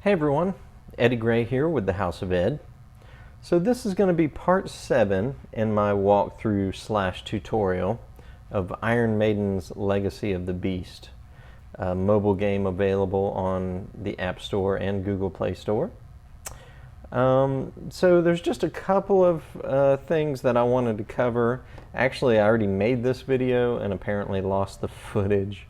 Hey everyone, Eddie Gray here with the House of Ed. So this is going to be part 7 in my walkthrough / tutorial of Iron Maiden's Legacy of the Beast, a mobile game available on the App Store and Google Play Store. So there's just a couple of things that I wanted to cover. Actually, I already made this video and apparently lost the footage.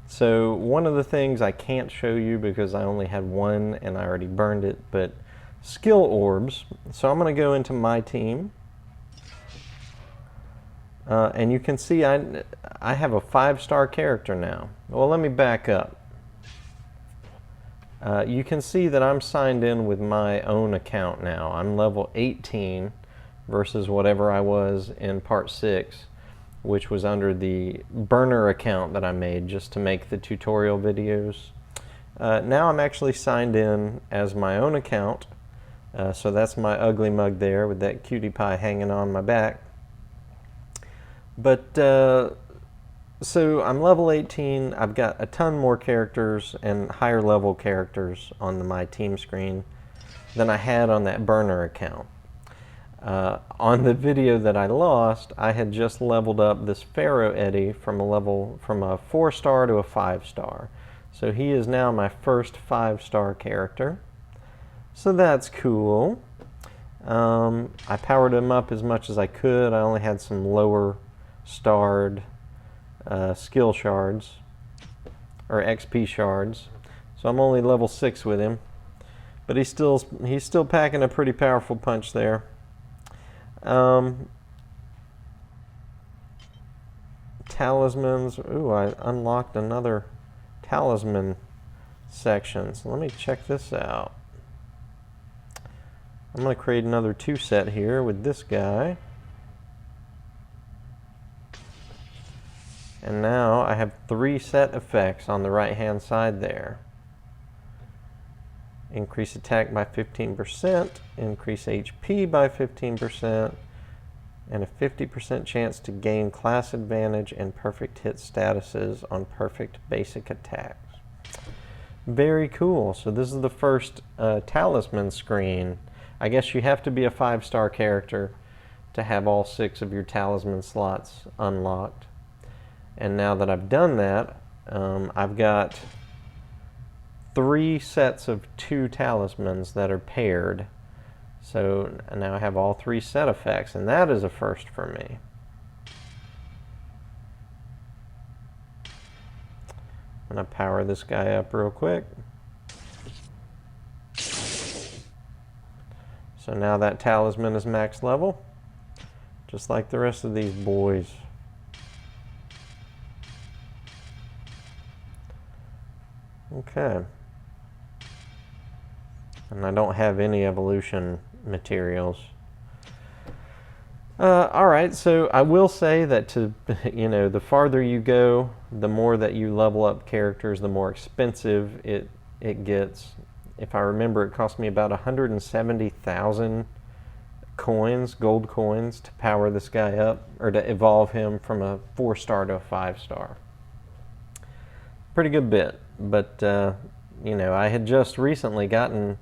So one of the things I can't show you because I only had one and I already burned it, but skill orbs. So I'm going to go into my team. And you can see I have a 5-star character now. Well, let me back up. You can see that I'm signed in with my own account now. I'm level 18 versus whatever I was in part 6. Which was under the burner account that I made just to make the tutorial videos. Now I'm actually signed in as my own account. So that's my ugly mug there with that cutie pie hanging on my back. But so I'm level 18. I've got a ton more characters and higher level characters on my team screen than I had on that burner account. On the video that I lost, I had just leveled up this Pharaoh Eddie from a 4-star to a 5-star. So he is now my first 5-star character. So that's cool. I powered him up as much as I could. I only had some lower starred skill shards, or XP shards. So I'm only level 6 with him. But he's still packing a pretty powerful punch there. Talismans. Ooh, I unlocked another talisman section. So let me check this out. I'm going to create another 2 set here with this guy. And now I have 3 set effects on the right hand side there. Increase attack by 15%, increase HP by 15%, and a 50% chance to gain class advantage and perfect hit statuses on perfect basic attacks. Very cool. So this is the first talisman screen. I guess you have to be a 5-star character to have all 6 of your talisman slots unlocked. And now that I've done that, I've got 3 sets of 2 talismans that are paired. So now I have all 3 set effects, and that is a first for me. I'm going to power this guy up real quick. So now that talisman is max level, just like the rest of these boys. Okay. And I don't have any evolution materials. Alright, so I will say that the farther you go, the more that you level up characters, the more expensive it gets. If I remember, it cost me about 170,000 coins, gold coins, to power this guy up, or to evolve him from a 4-star to a 5-star. Pretty good bit, but I had just recently gotten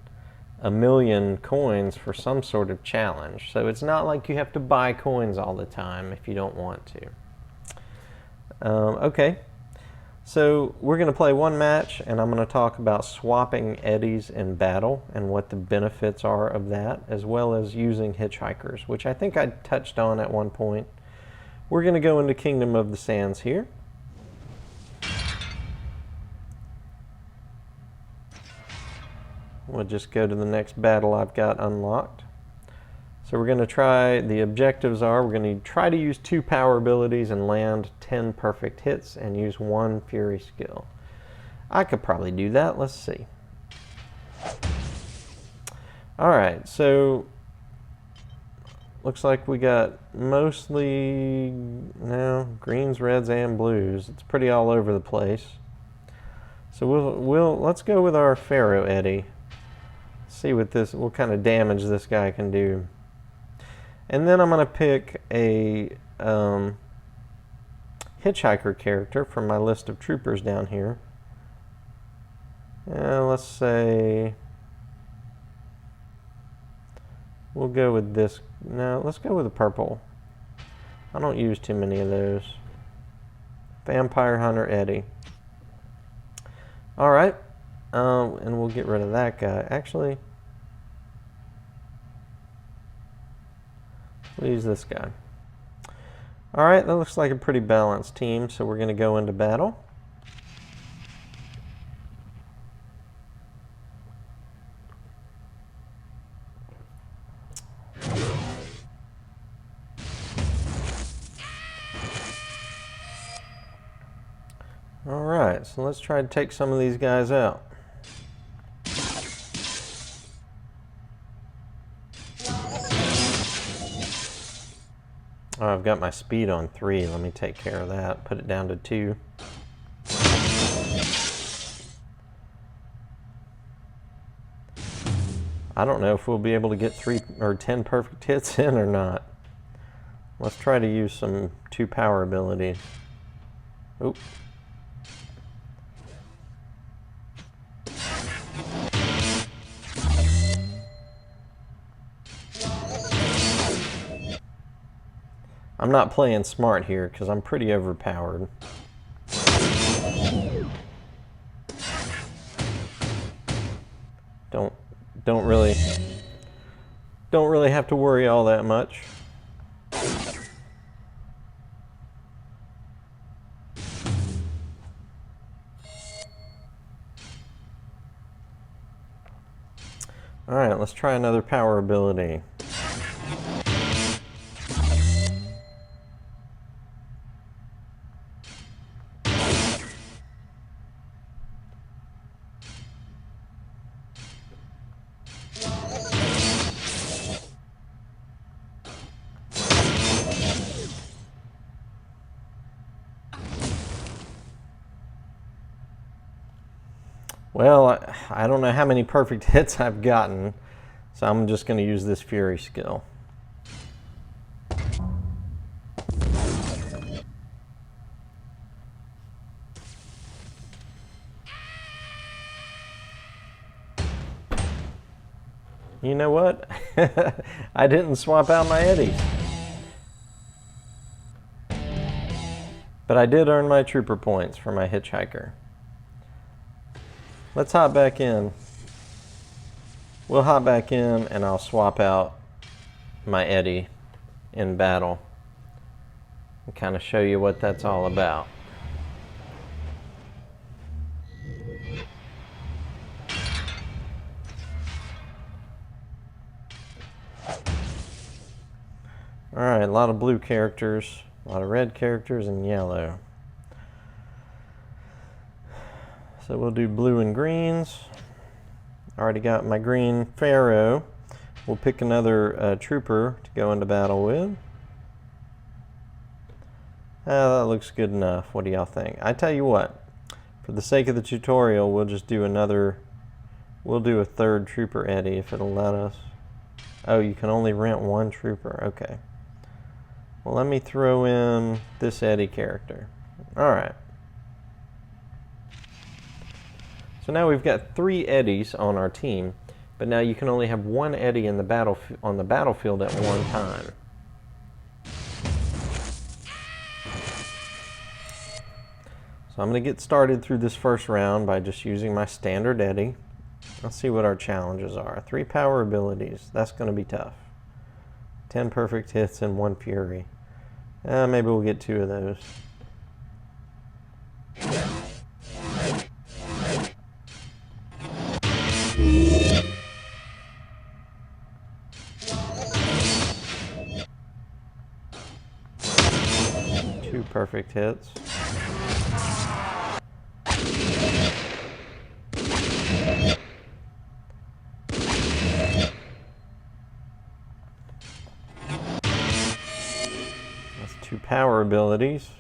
1 million coins for some sort of challenge, so it's not like you have to buy coins all the time if you don't want to. Okay, so we're going to play one match, and I'm going to talk about swapping eddies in battle and what the benefits are of that, as well as using hitchhikers, which I think I touched on at one point. We're going to go into Kingdom of the Sands here. We'll just go to the next battle I've got unlocked. So we're going to try, the objectives are, we're going to try to use 2 power abilities and land 10 perfect hits and use 1 fury skill. I could probably do that. Let's see. Alright, so looks like we got mostly greens, reds, and blues. It's pretty all over the place. So let's go with our Pharaoh Eddie. See what kind of damage this guy can do. And then I'm going to pick a hitchhiker character from my list of troopers down here. Let's say We'll go with this. No, let's go with the purple. I don't use too many of those. Vampire Hunter Eddie. Alright. And we'll get rid of that guy. Actually, we'll use this guy. Alright, that looks like a pretty balanced team, so we're going to go into battle. Alright, so let's try to take some of these guys out. Oh, I've got my speed on 3. Let me take care of that. Put it down to 2. I don't know if we'll be able to get 3 or 10 perfect hits in or not. Let's try to use some 2 power abilities. Oop. I'm not playing smart here because I'm pretty overpowered. Don't really have to worry all that much. All right, let's try another power ability. Well, I don't know how many perfect hits I've gotten, so I'm just going to use this Fury skill. You know what? I didn't swap out my eddies. But I did earn my trooper points for my hitchhiker. Let's hop back in. We'll hop back in and I'll swap out my Eddie in battle and kind of show you what that's all about. Alright, a lot of blue characters, a lot of red characters, and yellow. So we'll do blue and greens. Already got my green Pharaoh. We'll pick another trooper to go into battle with. That looks good enough. What do y'all think? I tell you what, for the sake of the tutorial, we'll just do we'll do a third trooper Eddie if it'll let us. Oh, you can only rent one trooper. Okay. Well, let me throw in this Eddie character. Alright. So now we've got 3 Eddies on our team, but now you can only have 1 Eddie in the on the battlefield at one time. So I'm going to get started through this first round by just using my standard Eddie. Let's see what our challenges are. 3 power abilities. That's going to be tough. 10 perfect hits and 1 fury. Maybe we'll get 2 of those. Two perfect hits. That's 2 power abilities.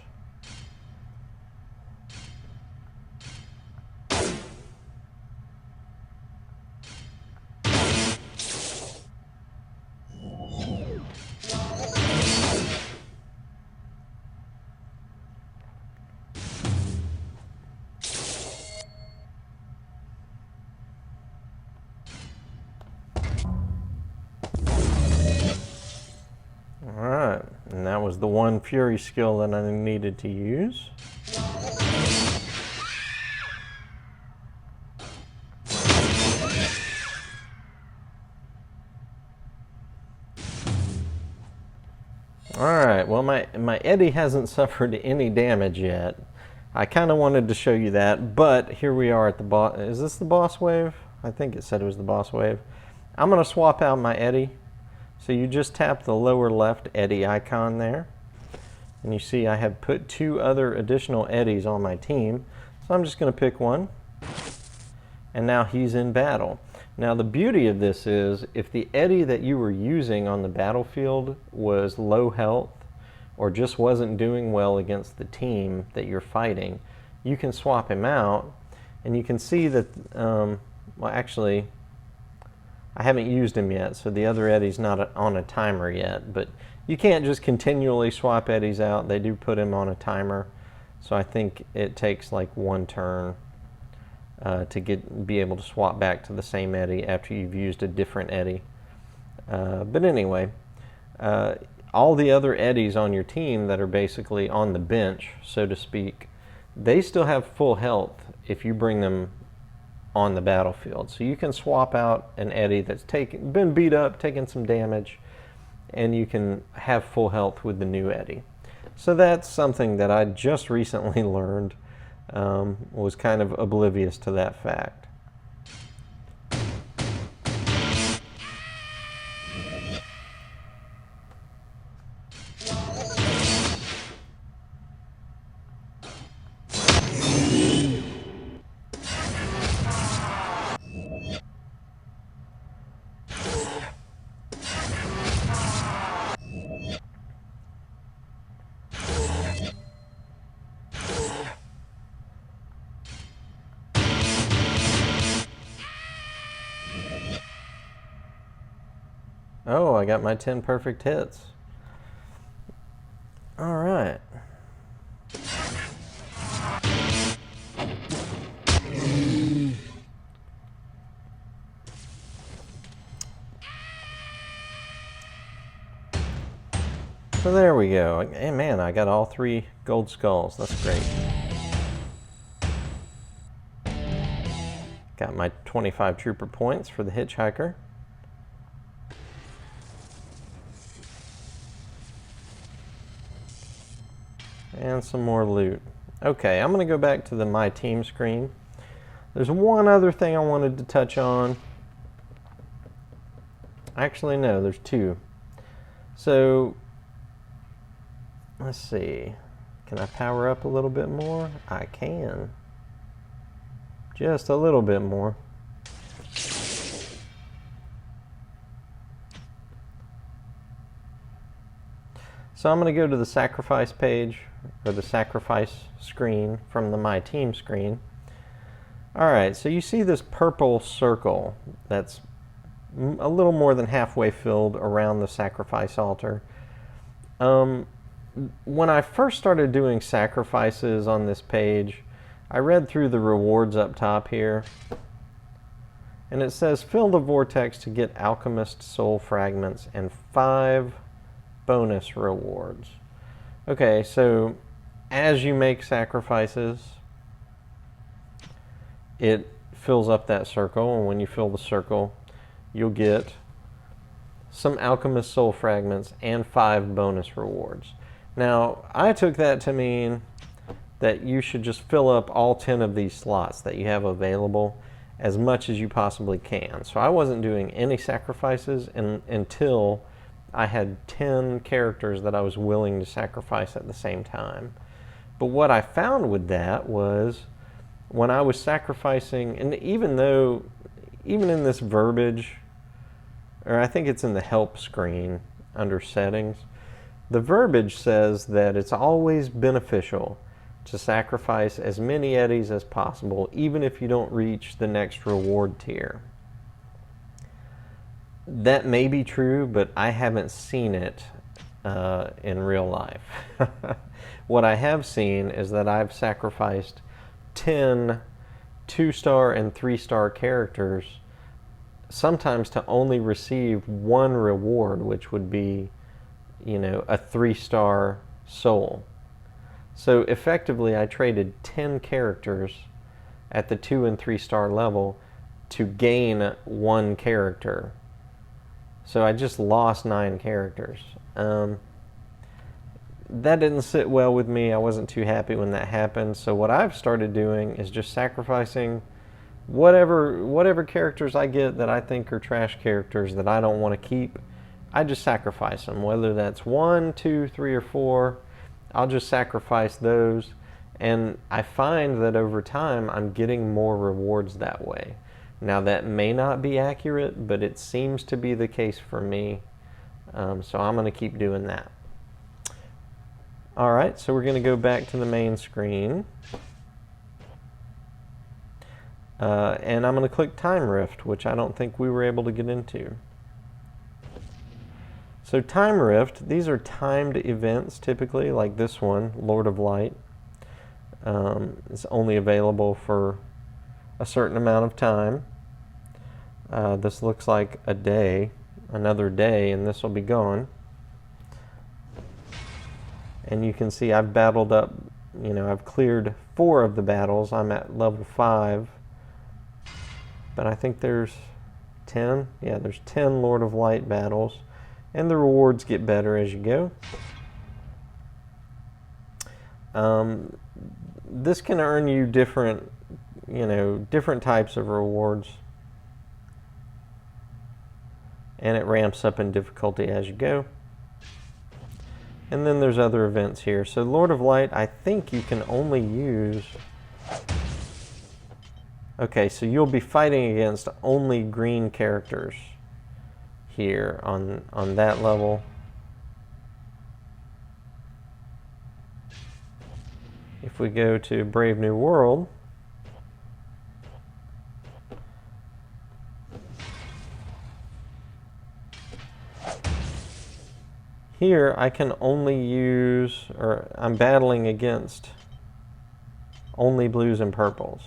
That was the one Fury skill that I needed to use. Alright, well my Eddie hasn't suffered any damage yet. I kind of wanted to show you that, but here we are at the boss. Is this the boss wave? I think it said it was the boss wave. I'm going to swap out my Eddie. So you just tap the lower left Eddie icon there. And you see I have put 2 other additional Eddies on my team. So I'm just going to pick one. And now he's in battle. Now the beauty of this is if the Eddie that you were using on the battlefield was low health or just wasn't doing well against the team that you're fighting, you can swap him out and you can see that, well actually I haven't used him yet, so the other Eddie's not on a timer yet, but you can't just continually swap Eddies out. They do put him on a timer, so I think it takes like 1 turn to be able to swap back to the same Eddie after you've used a different Eddie. But anyway, all the other Eddies on your team that are basically on the bench, so to speak, they still have full health if you bring them on the battlefield. So you can swap out an Eddie that's been beat up, taken some damage, and you can have full health with the new Eddie. So that's something that I just recently learned. Was kind of oblivious to that fact. Oh, I got my 10 perfect hits. All right. So there we go. And man, I got all 3 gold skulls. That's great. Got my 25 trooper points for the hitchhiker. And some more loot. Okay, I'm going to go back to the My Team screen. There's one other thing I wanted to touch on. Actually, no, there's 2. So, let's see. Can I power up a little bit more? I can. Just a little bit more. So I'm going to go to the sacrifice page, or the sacrifice screen from the My Team screen. Alright, so you see this purple circle that's a little more than halfway filled around the sacrifice altar. When I first started doing sacrifices on this page, I read through the rewards up top here, and it says fill the vortex to get alchemist soul fragments and 5 bonus rewards. Okay, so as you make sacrifices, it fills up that circle, and when you fill the circle, you'll get some alchemist soul fragments and 5 bonus rewards. Now, I took that to mean that you should just fill up all 10 of these slots that you have available as much as you possibly can. So I wasn't doing any sacrifices until I had 10 characters that I was willing to sacrifice at the same time. But what I found with that was when I was sacrificing, and even in this verbiage, or I think it's in the help screen under settings, the verbiage says that it's always beneficial to sacrifice as many Eddies as possible, even if you don't reach the next reward tier. That may be true, but I haven't seen it in real life. What I have seen is that I've sacrificed 10 2-star and 3-star characters, sometimes to only receive 1 reward, which would be, you know, a 3-star soul. So effectively, I traded 10 characters at the 2 and 3-star level to gain 1 character. So I just lost 9 characters. That didn't sit well with me. I wasn't too happy when that happened. So what I've started doing is just sacrificing whatever characters I get that I think are trash characters that I don't want to keep. I just sacrifice them. Whether that's 1, 2, 3, or 4, I'll just sacrifice those. And I find that over time I'm getting more rewards that way. Now that may not be accurate, but it seems to be the case for me. So I'm going to keep doing that. Alright, so we're going to go back to the main screen. And I'm going to click Time Rift, which I don't think we were able to get into. So Time Rift, these are timed events typically, like this one, Lord of Light. It's only available for a certain amount of time. This looks like a day, another day, and this will be gone. And you can see I've battled up, you know, I've cleared 4 of the battles. I'm at level 5. But I think there's 10. Yeah, there's 10 Lord of Light battles. And the rewards get better as you go. This can earn you different types of rewards. And it ramps up in difficulty as you go. And then there's other events here. So Lord of Light, I think you can only use... Okay, so you'll be fighting against only green characters here on that level. If we go to Brave New World, here I can only use, or I'm battling against only blues and purples.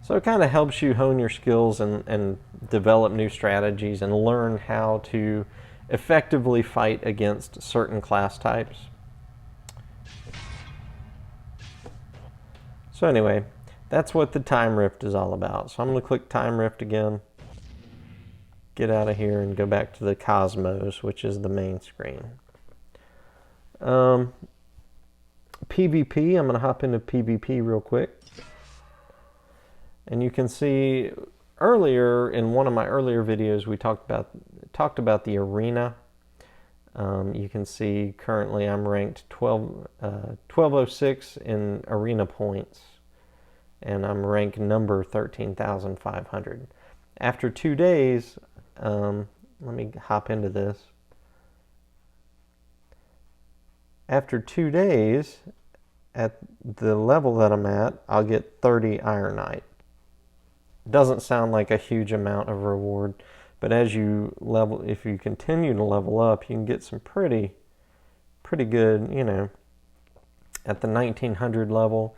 So it kind of helps you hone your skills and develop new strategies and learn how to effectively fight against certain class types. So anyway, that's what the Time Rift is all about. So I'm going to click Time Rift again, get out of here, and go back to the Cosmos, which is the main screen. PvP, I'm going to hop into PvP real quick. And you can see earlier, in one of my earlier videos, we talked about the arena. You can see currently I'm ranked 1206 in arena points, and I'm ranked number 13,500. After 2 days, let me hop into this. After 2 days, at the level that I'm at, I'll get 30 Ironite. Doesn't sound like a huge amount of reward, but as you level, if you continue to level up, you can get some pretty good, you know, at the 1900 level,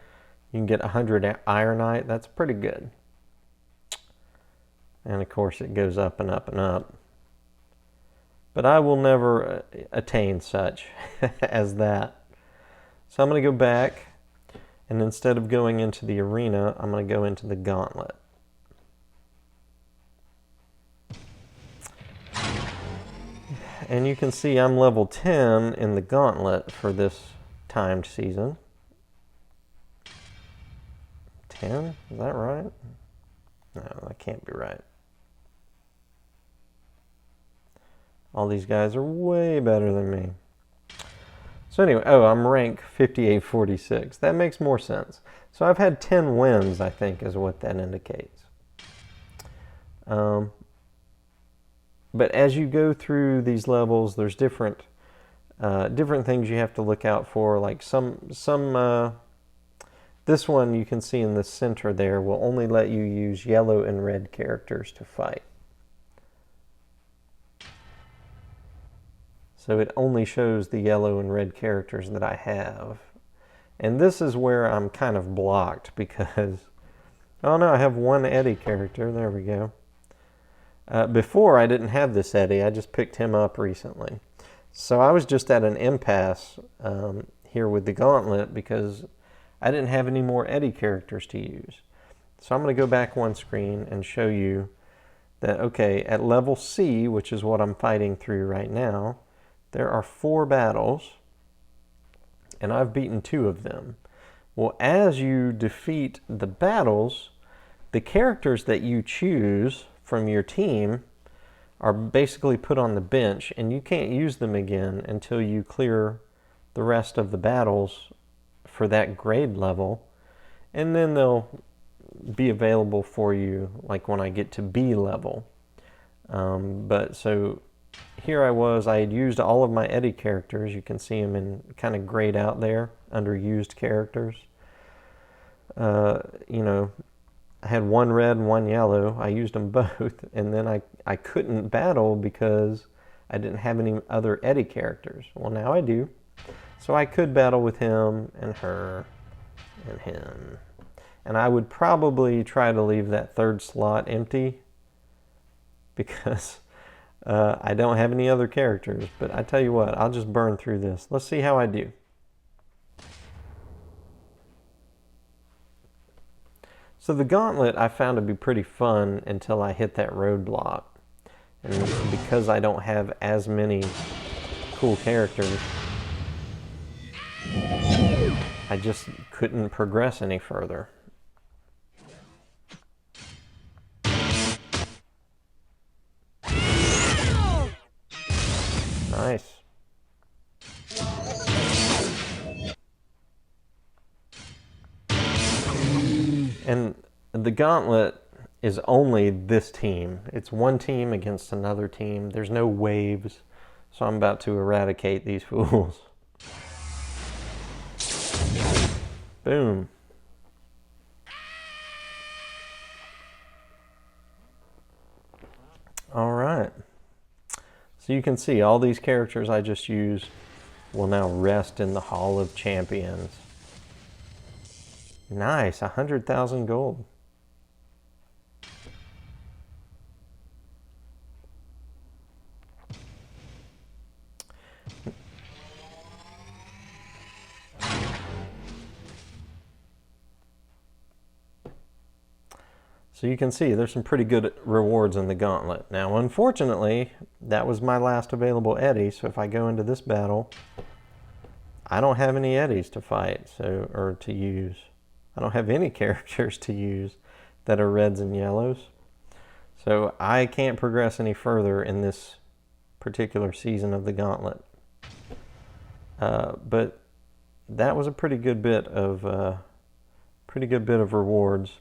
you can get 100 Ironite. That's pretty good. And of course it goes up and up and up. But I will never attain such as that. So I'm going to go back, and instead of going into the arena, I'm going to go into the Gauntlet. And you can see I'm level 10 in the Gauntlet for this timed season. 10? Is that right? No, that can't be right. All these guys are way better than me. So anyway, oh, I'm rank 5846. That makes more sense. So I've had 10 wins, I think, is what that indicates. But as you go through these levels, there's different things you have to look out for. Like this one you can see in the center there will only let you use yellow and red characters to fight. So it only shows the yellow and red characters that I have. And this is where I'm kind of blocked because, oh no, I have one Eddie character. There we go. Before I didn't have this Eddie. I just picked him up recently. So I was just at an impasse here with the Gauntlet because I didn't have any more Eddie characters to use. So I'm going to go back one screen and show you that, okay, at level C, which is what I'm fighting through right now, there are 4 battles, and I've beaten 2 of them. Well, as you defeat the battles, the characters that you choose from your team are basically put on the bench, and you can't use them again until you clear the rest of the battles for that grade level, and then they'll be available for you like when I get to B level. But so here I had used all of my Eddie characters. You can see them in kind of grayed out there under used characters. You know, I had 1 red and 1 yellow. I used them both, and then I couldn't battle because I didn't have any other Eddie characters. Well, now I do. So I could battle with him and her and him. And I would probably try to leave that 3rd slot empty because I don't have any other characters. But I tell you what, I'll just burn through this. Let's see how I do. So the Gauntlet I found to be pretty fun until I hit that roadblock. And because I don't have as many cool characters, I just couldn't progress any further. Nice. And the Gauntlet is only this team. It's one team against another team. There's no waves. So I'm about to eradicate these fools. Boom. All right. So you can see all these characters I just used will now rest in the Hall of Champions. Nice, 100,000 gold. So you can see there's some pretty good rewards in the Gauntlet. Now, unfortunately, that was my last available Eddie, so if I go into this battle, I don't have any Eddies to fight, or to use. I don't have any characters to use that are reds and yellows. So I can't progress any further in this particular season of the Gauntlet. But that was a pretty good bit of rewards.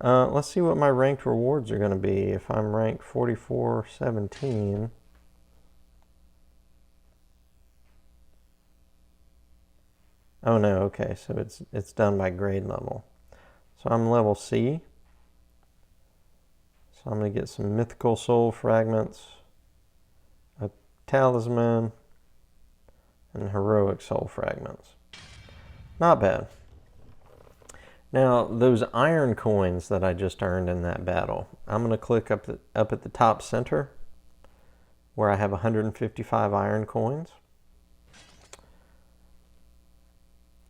Let's see what my ranked rewards are going to be. If I'm ranked 4417, oh no, okay, so it's done by grade level. So I'm level C. So I'm going to get some mythical soul fragments, a talisman, and heroic soul fragments. Not bad. Now, those iron coins that I just earned in that battle, I'm going to click up at the top center where I have 155 iron coins.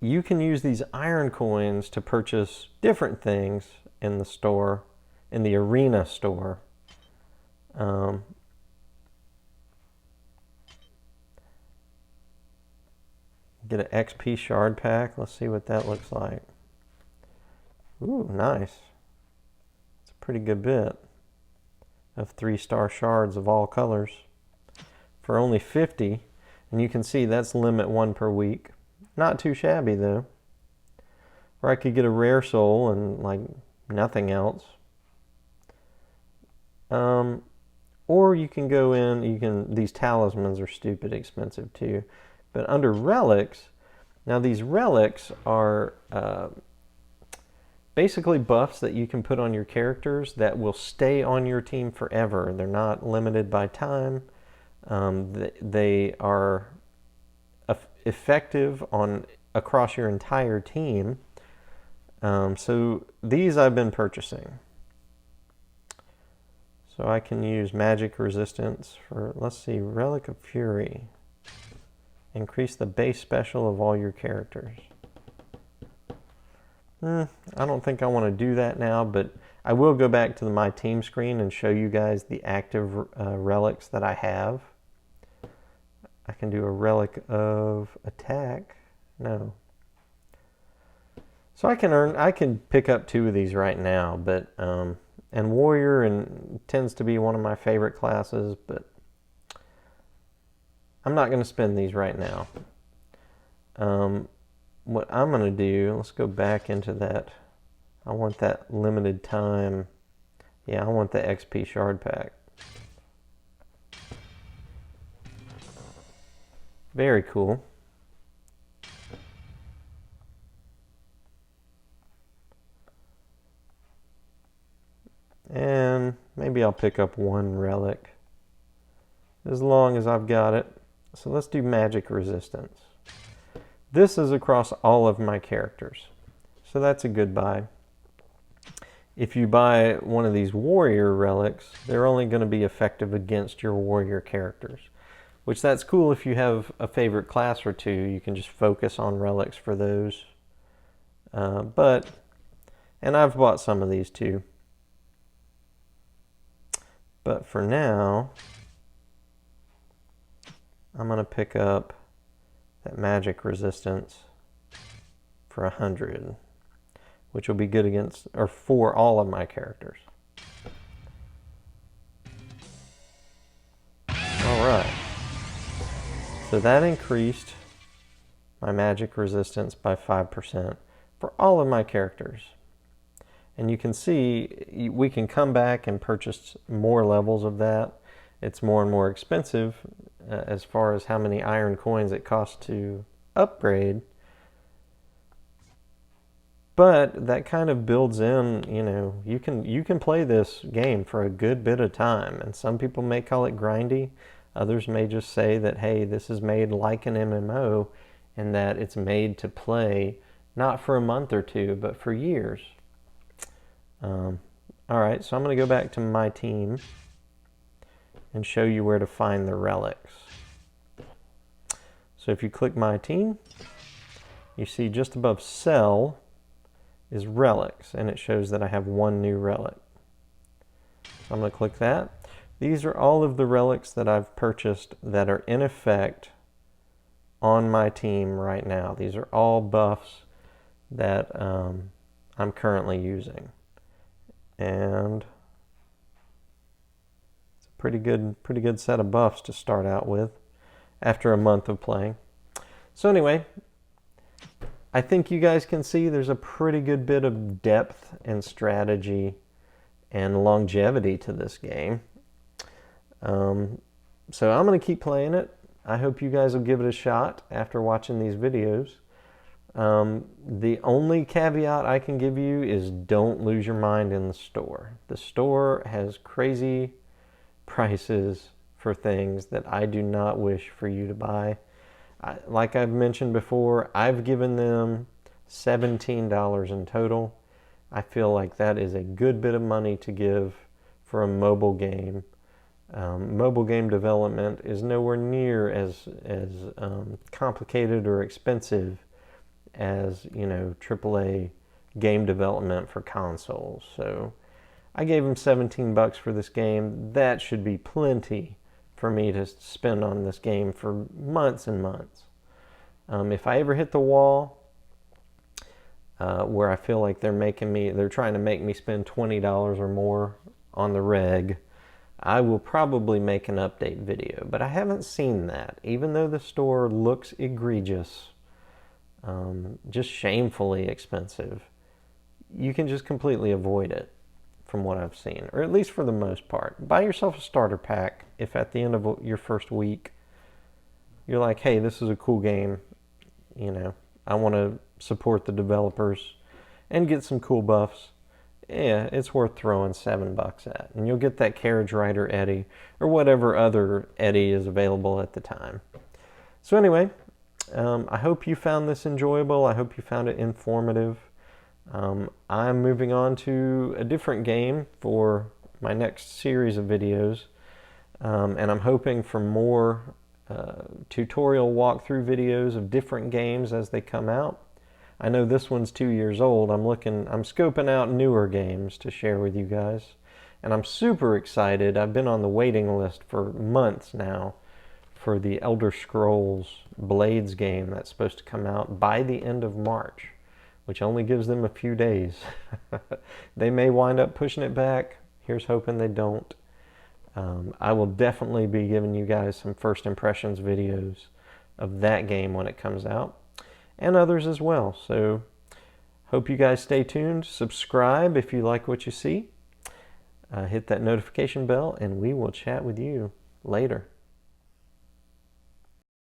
You can use these iron coins to purchase different things in the store, in the arena store. Get an XP shard pack. Let's see what that looks like. Ooh, nice. It's a pretty good bit of 3-star shards of all colors for only 50. And you can see that's limit 1 per week. Not too shabby though. Or I could get a rare soul and like nothing else. Or you can go in, these talismans are stupid expensive too. But under relics, now these relics are basically buffs that you can put on your characters that will stay on your team forever. They're not limited by time. They are effective across your entire team. So these I've been purchasing. So So I can use magic resistance for, let's see, Relic of Fury. Increase the base special of all your characters. I don't think I want to do that now, but I will go back to my team screen and show you guys the active relics that I have. I can do a Relic of Attack. No. So I can pick up 2 of these right now, but and Warrior tends to be one of my favorite classes, but I'm not going to spend these right now. What I'm going to do, let's go back into that. I want that limited time. Yeah, I want the XP shard pack. Very cool. And maybe I'll pick up 1 relic as long as I've got it. So let's do magic resistance. This is across all of my characters. So that's a good buy. If you buy one of these warrior relics, they're only going to be effective against your warrior characters. Which that's cool if you have a favorite class or 2. You can just focus on relics for those. And I've bought some of these too. But for now, I'm going to pick up that magic resistance for 100, which will be good against, or for all of my characters. Alright. So that increased my magic resistance by 5% for all of my characters. And you can see we can come back and purchase more levels of that. It's more and more expensive as far as how many iron coins it costs to upgrade. But that kind of builds in, you know, you can play this game for a good bit of time. And some people may call it grindy. Others may just say that, hey, this is made like an MMO and that it's made to play not for a month or 2, but for years. Alright, so I'm going to go back to my team and show you where to find the relics. So if you click my team, you see just above sell is relics, and it shows that I have 1 new relic. So I'm going to click that. These are all of the relics that I've purchased that are in effect on my team right now. These are all buffs that I'm currently using. And it's a pretty good set of buffs to start out with after a month of playing. So anyway, I think you guys can see there's a pretty good bit of depth and strategy and longevity to this game. So I'm going to keep playing it. I hope you guys will give it a shot after watching these videos. The only caveat I can give you is don't lose your mind in the store. The store has crazy prices for things that I do not wish for you to buy. Like I've mentioned before, I've given them $17 in total. I feel like that is a good bit of money to give for a mobile game. Mobile game development is nowhere near as complicated or expensive as, you know, AAA game development for consoles. So I gave them 17 bucks for this game. That should be plenty for me to spend on this game for months and months. If I ever hit the wall where I feel like they're trying to make me spend $20 or more on the reg, I will probably make an update video, but I haven't seen that. Even though the store looks egregious, just shamefully expensive, you can just completely avoid it from what I've seen, or at least for the most part. Buy yourself a starter pack if at the end of your first week you're like, hey, this is a cool game, you know, I want to support the developers and get some cool buffs. Yeah, it's worth throwing $7 at. And you'll get that Carriage Rider Eddie or whatever other Eddie is available at the time. So anyway, I hope you found this enjoyable. I hope you found it informative. I'm moving on to a different game for my next series of videos, and I'm hoping for more tutorial walkthrough videos of different games as they come out. I know this one's 2 years old. I'm scoping out newer games to share with you guys, and I'm super excited. I've been on the waiting list for months now for the Elder Scrolls Blades game that's supposed to come out by the end of March, which only gives them a few days. They may wind up pushing it back. Here's hoping they don't. I will definitely be giving you guys some first impressions videos of that game when it comes out, and others as well. So hope you guys stay tuned. Subscribe if you like what you see. Hit that notification bell, and we will chat with you later.